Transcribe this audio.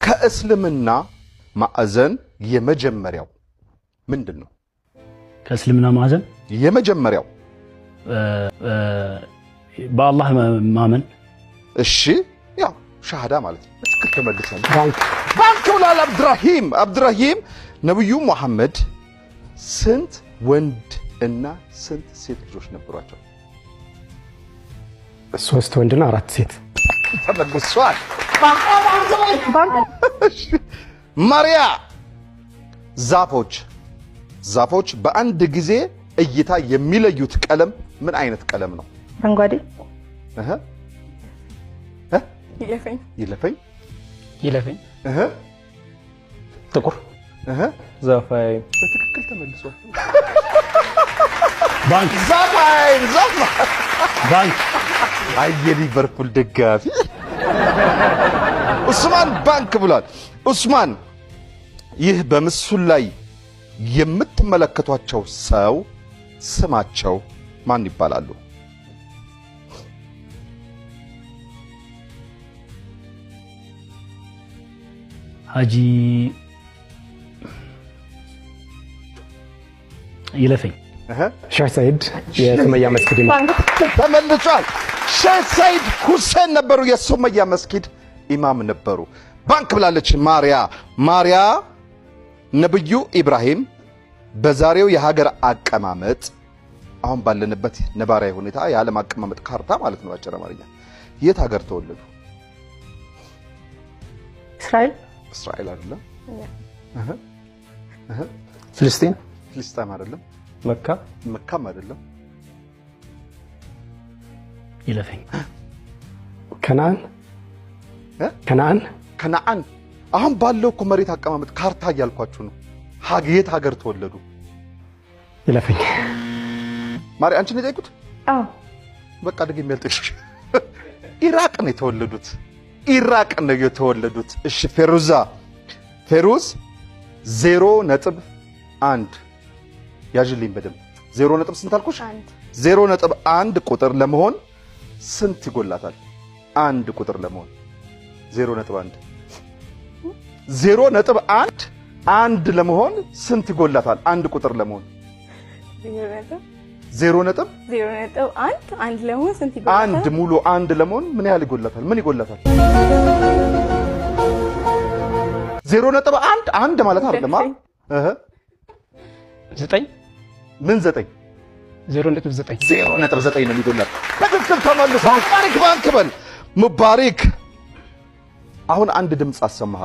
ከእስልምና ማዕዘን የመጀመሪያው ምንድነው? ከእስልምና ማዕዘን የመጀመሪያው በአላህ ማመን። እሺ ያው ሻሃዳ ማለት ነው። ትክክል ተመልሰን ባንክ ብሏል አብዱራሂም። ነብዩ መሐመድ ስንት ወንድ እና ስንት ሴት ልጆች ነበሯቸው? 3 ወንድና 4 ሴት። ተመልሷል። ማሪያ ዛፎች በአንድ ጊዜ እይታ የሚለዩት ቀለም ምን አይነት ቀለም ነው? አረንጓዴ። ይለፈኝ ጥቁር ዛፋይ። በትክክል ተመልሷል። ባንክ ባንክ የሊቨርፑል ደጋፊ ኡስማን ባንክ ብሏል። ኡስማን ይህ በምስሉ ላይ የምትመለከቷቸው ሰው ስማቸው ማን ይባላሉ? ሀጂ ይለፈኝ። ሼህ ሰይድ የሱመያ መስጊድ ተመልሷል። ሼህ ሰይድ ሁሴን ነበሩ፣ የሱመያ መስጊድ ኢማም ነበሩ። ባንክ ብላለች ማሪያ ነብዩ ኢብራሂም በዛሬው የሀገር አቀማመጥ አሁን ባለንበት ነባራዊ ሁኔታ የዓለም አቀማመጥ ካርታ ማለት ነው አጭር አማርኛ የት ሀገር ተወለዱ? እስራኤል አይደለም። ፍልስጤን አይደለም። መካም አይደለም። ይለፈኝ። ከነዓን አሁን ባለው እኮ መሬት አቀማመጥ ካርታ እያልኳችሁ ነው። የት ሀገር ተወለዱ? ይለፈኝ። ማሪ አንቺ ነው የጠየቁት? አዎ በቃ ደግሜ ያልጠየቅሽ። ኢራቅ ነው የተወለዱት። እሺ ፌሩዝ 0.1 ያዥልኝ በደምብ 0 ስንት አልኩሽ? 0.1 ቁጥር ለመሆን ስንት ይጎላታል? አንድ ቁጥር ለመሆን 0.1 አንድ ለመሆን ስንት ይጎላታል? አንድ ቁጥር ለመሆን 0.1 አንድ ለመሆን ስንት ይጎላታል? አንድ ሙሉ አንድ ለመሆን ምን ያህል ይጎላታል? ምን ይጎላታል? 0.1 አንድ ማለት አይደለም። 9 ምን 9 0.9 ነው የሚጎላት። በትክክል ተመልሷል። ሙባሪክ አሁን አንድ ድምፅ አሰማሃል።